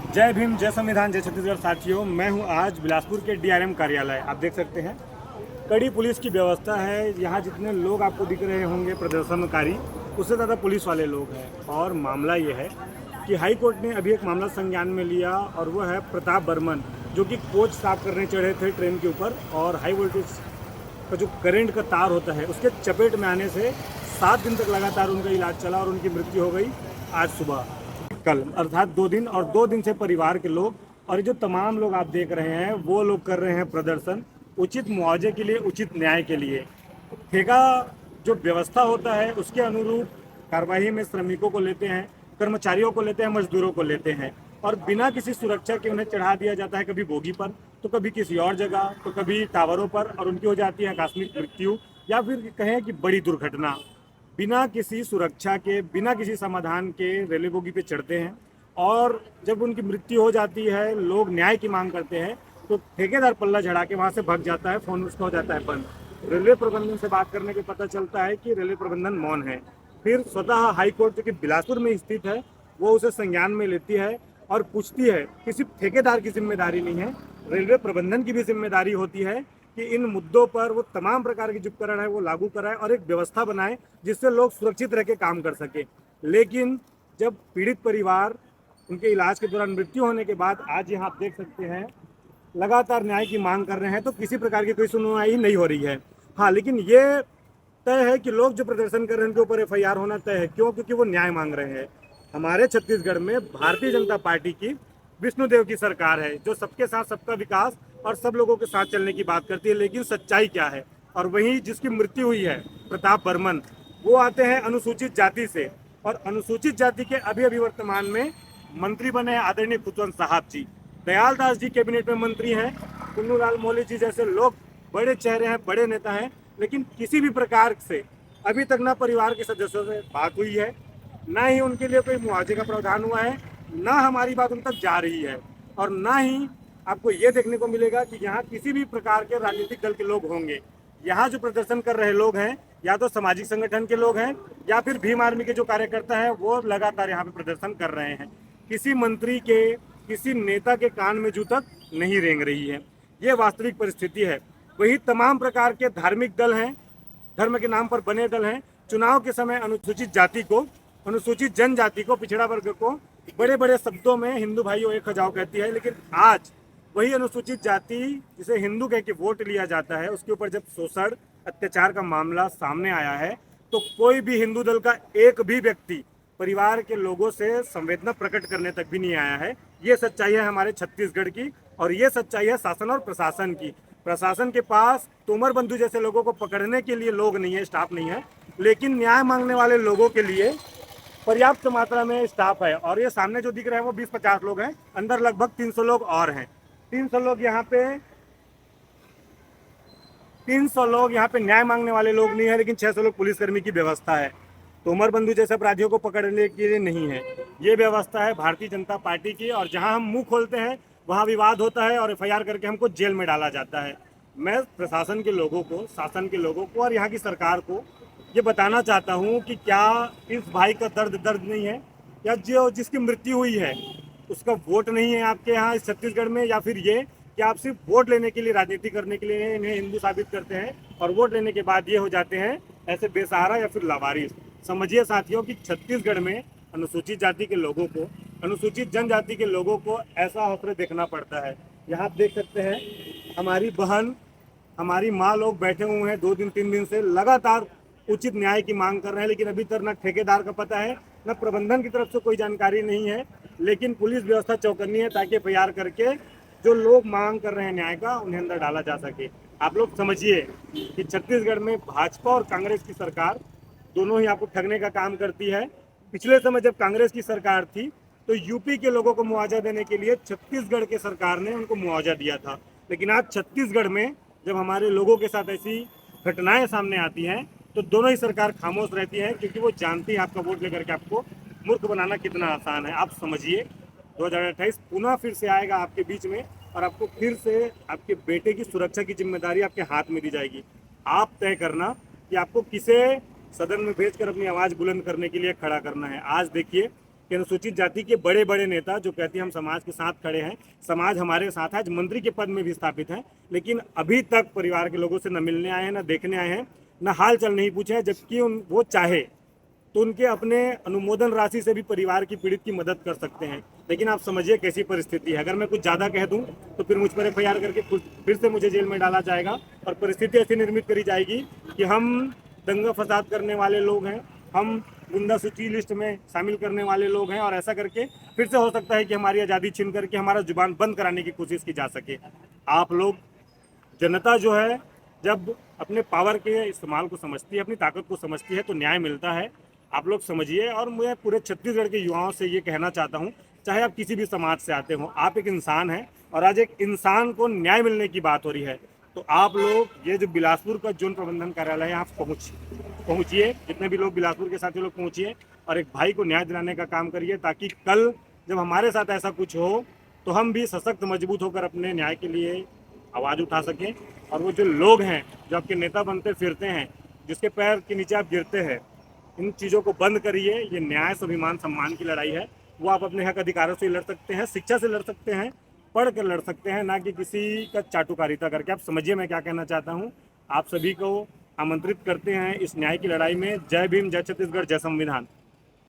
जय भीम, जय संविधान, जय छत्तीसगढ़। साथियों, मैं हूं आज बिलासपुर के डीआरएम कार्यालय। आप देख सकते हैं कड़ी पुलिस की व्यवस्था है। यहाँ जितने लोग आपको दिख रहे होंगे प्रदर्शनकारी, उससे ज़्यादा पुलिस वाले लोग हैं। और मामला ये है कि हाई कोर्ट ने अभी एक मामला संज्ञान में लिया और वो है प्रताप बर्मन, जो कि कोच साफ करने चढ़े थे ट्रेन के ऊपर और हाई वोल्टेज का जो करंट का तार होता है उसके चपेट में आने से 7 दिन तक लगातार उनका इलाज चला और उनकी मृत्यु हो गई आज सुबह, कल अर्थात 2 दिन। और 2 दिन से परिवार के लोग और जो तमाम लोग आप देख रहे हैं वो लोग कर रहे हैं प्रदर्शन उचित मुआवजे के लिए, उचित न्याय के लिए। ठेका जो व्यवस्था होता है उसके अनुरूप कार्यवाही में श्रमिकों को लेते हैं, कर्मचारियों को लेते हैं, मजदूरों को लेते हैं और बिना किसी सुरक्षा के उन्हें चढ़ा दिया जाता है, कभी बोगी पर तो कभी किसी और जगह तो कभी टावरों पर, और उनकी हो जाती है आकस्मिक मृत्यु या फिर कहें कि बड़ी दुर्घटना। बिना किसी सुरक्षा के, बिना किसी समाधान के रेलवे बोगी पे चढ़ते हैं और जब उनकी मृत्यु हो जाती है, लोग न्याय की मांग करते हैं तो ठेकेदार पल्ला झड़ा के वहाँ से भाग जाता है, फोन उसका हो जाता है बंद। रेलवे प्रबंधन से बात करने के पता चलता है कि रेलवे प्रबंधन मौन है। फिर स्वतः हाई कोर्ट जो कि बिलासपुर में स्थित है वो उसे संज्ञान में लेती है और पूछती है कि सिर्फ ठेकेदार की जिम्मेदारी नहीं है, रेलवे प्रबंधन की भी जिम्मेदारी होती है कि इन मुद्दों पर वो तमाम प्रकार के जो उपकरण है वो लागू कराए और एक व्यवस्था बनाए जिससे लोग सुरक्षित रह के काम कर सके। लेकिन जब पीड़ित परिवार उनके इलाज के दौरान मृत्यु होने के बाद आज यहाँ आप देख सकते हैं लगातार न्याय की मांग कर रहे हैं तो किसी प्रकार की कोई सुनवाई नहीं हो रही है। हाँ, लेकिन ये तय है कि लोग जो प्रदर्शन कर रहे हैं उनके ऊपर एफआईआर होना तय है। क्यों? क्योंकि वो न्याय मांग रहे हैं। हमारे छत्तीसगढ़ में भारतीय जनता पार्टी की विष्णुदेव की सरकार है जो सबके साथ सबका विकास और सब लोगों के साथ चलने की बात करती है। लेकिन सच्चाई क्या है? और वहीं जिसकी मृत्यु हुई है प्रताप बर्मन, वो आते हैं अनुसूचित जाति से और अनुसूचित जाति के अभी अभी वर्तमान में मंत्री बने हैं आदरणीय खुशवंत साहब जी। दयाल दास जी कैबिनेट में मंत्री हैं, पुन्नूलाल मोहल्ले जी जैसे लोग बड़े चेहरे हैं, बड़े नेता हैं, लेकिन किसी भी प्रकार से अभी तक ना परिवार के सदस्यों से बात हुई है, ना ही उनके लिए कोई मुआवजे का प्रावधान हुआ है, ना हमारी बात उन तक जा रही है और ना ही आपको ये देखने को मिलेगा कि यहाँ किसी भी प्रकार के राजनीतिक दल के लोग होंगे। यहाँ जो प्रदर्शन कर रहे लोग हैं या तो सामाजिक संगठन के लोग हैं या फिर भीम आर्मी के जो कार्यकर्ता हैं वो लगातार यहाँ पे प्रदर्शन कर रहे हैं। किसी मंत्री के, किसी नेता के कान में जू तक नहीं रेंग रही है। ये वास्तविक परिस्थिति है। वही तमाम प्रकार के धार्मिक दल हैं, धर्म के नाम पर बने दल हैं, चुनाव के समय अनुसूचित जाति को, अनुसूचित जनजाति को, पिछड़ा वर्ग को बड़े बड़े शब्दों में हिंदू भाइयों एक खजाओ कहती है। लेकिन आज वही अनुसूचित जाति जिसे हिंदू कह के वोट लिया जाता है उसके ऊपर जब शोषण अत्याचार का मामला सामने आया है तो कोई भी हिंदू दल का एक भी व्यक्ति परिवार के लोगों से संवेदना प्रकट करने तक भी नहीं आया है। ये सच्चाई है हमारे छत्तीसगढ़ की और ये सच्चाई है शासन और प्रशासन की। प्रशासन के पास तोमर बंधु जैसे लोगों को पकड़ने के लिए लोग नहीं है, स्टाफ नहीं है, लेकिन न्याय मांगने वाले लोगों के लिए पर्याप्त मात्रा में स्टाफ है। और ये सामने जो दिख रहे हैं वो 20-50 लोग हैं, अंदर लगभग 300 लोग और हैं। 300 लोग यहाँ पे 300 लोग यहाँ पे न्याय मांगने वाले लोग नहीं है, लेकिन 600 लोग पुलिसकर्मी की व्यवस्था है। तोमर बंधु जैसे अपराधियों को पकड़ने के लिए नहीं है। ये व्यवस्था है भारतीय जनता पार्टी की और जहाँ हम मुंह खोलते हैं वहाँ विवाद होता है और एफआईआर करके हमको जेल में डाला जाता है। मैं प्रशासन के लोगों को, शासन के लोगों को और यहाँ की सरकार को ये बताना चाहता हूँ कि क्या इस भाई का दर्द नहीं है? या जो जिसकी मृत्यु हुई है उसका वोट नहीं है आपके यहाँ इस छत्तीसगढ़ में? या फिर ये कि आप सिर्फ वोट लेने के लिए, राजनीति करने के लिए इन्हें हिंदू साबित करते हैं और वोट लेने के बाद ये हो जाते हैं ऐसे बेसहारा या फिर लावारिस? समझिए साथियों कि छत्तीसगढ़ में अनुसूचित जाति के लोगों को, अनुसूचित जनजाति के लोगों को ऐसा हौसला देखना पड़ता है। यहाँ आप देख सकते हैं हमारी बहन, हमारी माँ लोग बैठे हुए हैं 2 दिन 3 दिन से लगातार उचित न्याय की मांग कर रहे हैं। लेकिन अभी तक न ठेकेदार का पता है, न प्रबंधन की तरफ से कोई जानकारी नहीं है। लेकिन पुलिस व्यवस्था चौकन्नी है ताकि एफआईआर करके जो लोग मांग कर रहे हैं न्याय का उन्हें अंदर डाला जा सके। आप लोग समझिए कि छत्तीसगढ़ में भाजपा और कांग्रेस की सरकार दोनों ही आपको ठगने का काम करती है। पिछले समय जब कांग्रेस की सरकार थी तो यूपी के लोगों को मुआवजा देने के लिए छत्तीसगढ़ के सरकार ने उनको मुआवजा दिया था। लेकिन आज छत्तीसगढ़ में जब हमारे लोगों के साथ ऐसी घटनाएं सामने आती हैं तो दोनों ही सरकार खामोश रहती है, क्योंकि वो जानती है आपका वोट लेकर के आपको मूर्ख बनाना कितना आसान है। आप समझिए 2028 पुनः फिर से आएगा आपके बीच में और आपको फिर से आपके बेटे की सुरक्षा की जिम्मेदारी आपके हाथ में दी जाएगी। आप तय करना कि आपको किसे सदन में भेजकर अपनी आवाज़ बुलंद करने के लिए खड़ा करना है। आज देखिए कि अनुसूचित जाति के बड़े बड़े नेता जो कहते हैं हम समाज के साथ खड़े हैं, समाज हमारे साथ है, आज मंत्री के पद में भी स्थापित हैं, लेकिन अभी तक परिवार के लोगों से न मिलने आए हैं, न देखने आए हैं, न हाल चाल नहीं पूछे हैं, जबकि वो चाहे तो उनके अपने अनुमोदन राशि से भी परिवार की पीड़ित की मदद कर सकते हैं। लेकिन आप समझिए कैसी परिस्थिति है, अगर मैं कुछ ज़्यादा कह दूं तो फिर मुझ पर FIR करके फिर से मुझे जेल में डाला जाएगा और परिस्थिति ऐसी निर्मित करी जाएगी कि हम दंगा फसाद करने वाले लोग हैं, हम गुंडा सूची लिस्ट में शामिल करने वाले लोग हैं, और ऐसा करके फिर से हो सकता है कि हमारी आज़ादी छीन करके हमारा जुबान बंद कराने की कोशिश की जा सके। आप लोग, जनता जो है जब अपने पावर के इस्तेमाल को समझती है, अपनी ताकत को समझती है, तो न्याय मिलता है। आप लोग समझिए। और मैं पूरे छत्तीसगढ़ के युवाओं से ये कहना चाहता हूँ, चाहे आप किसी भी समाज से आते हो, आप एक इंसान हैं और आज एक इंसान को न्याय मिलने की बात हो रही है। तो आप लोग ये जो बिलासपुर का जोन प्रबंधन कार्यालय है, आप पहुँचिए, जितने भी लोग बिलासपुर के साथी लोग पहुँचिए और एक भाई को न्याय दिलाने का काम करिए, ताकि कल जब हमारे साथ ऐसा कुछ हो तो हम भी सशक्त मजबूत होकर अपने न्याय के लिए आवाज़ उठा सकें। और वो जो लोग हैं जो आपके नेता बनते फिरते हैं, जिसके पैर के नीचे आप गिरते हैं, इन चीज़ों को बंद करिए। ये न्याय, स्वाभिमान, सम्मान की लड़ाई है। वो आप अपने हक अधिकारों से लड़ सकते हैं, शिक्षा से लड़ सकते हैं, पढ़ कर लड़ सकते हैं, ना कि किसी का चाटुकारिता करके। आप समझिए मैं क्या कहना चाहता हूँ। आप सभी को आमंत्रित करते हैं इस न्याय की लड़ाई में। जय भीम, जय छत्तीसगढ़, जय संविधान।